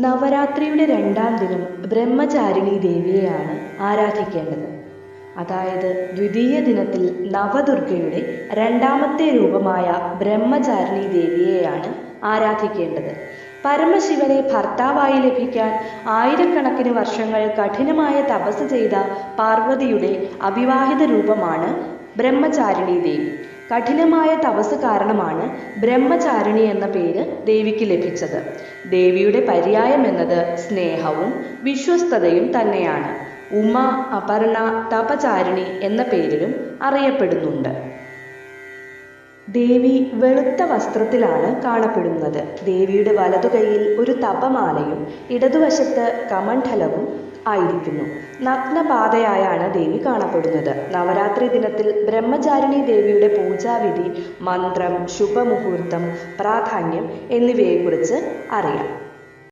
നവരാത്രിയുടെ രണ്ടാം ദിനം ബ്രഹ്മചാരിണി ദേവിയെയാണ് ആരാധിക്കേണ്ടത്. അതായത് ദ്വിതീയ ദിനത്തിൽ നവദുർഗയുടെ രണ്ടാമത്തെ രൂപമായ ബ്രഹ്മചാരിണി ദേവിയെയാണ് ആരാധിക്കേണ്ടത്. പരമശിവനെ ഭർത്താവായി ലഭിക്കാൻ ആയിരക്കണക്കിന് വർഷങ്ങൾ കഠിനമായ തപസ് ചെയ്ത പാർവതിയുടെ അവിവാഹിത രൂപമാണ് ബ്രഹ്മചാരിണി ദേവി. കഠിനമായ തപസ് കാരണമാണ് ബ്രഹ്മചാരിണി എന്ന പേര് ദേവിക്ക് ലഭിച്ചത്. ദേവിയുടെ പര്യായം എന്നത് സ്നേഹവും വിശ്വസ്തതയും തന്നെയാണ്. ഉമ, അപർണ, തപചാരിണി എന്ന പേരിലും അറിയപ്പെടുന്നുണ്ട്. ദേവി വെളുത്ത വസ്ത്രത്തിലാണ് കാണപ്പെടുന്നത്. ദേവിയുടെ വലതുകൈയിൽ ഒരു തപമാലയും ഇടതുവശത്ത് കമണ്ഡലവും ആയിരിക്കുന്നു. നഗ്നപാതയായാണ് ദേവി കാണപ്പെടുന്നത്. നവരാത്രി ദിനത്തിൽ ബ്രഹ്മചാരിണി ദേവിയുടെ പൂജാവിധി, മന്ത്രം, ശുഭമുഹൂർത്തം, പ്രാധാന്യം എന്നിവയെക്കുറിച്ച് അറിയാം.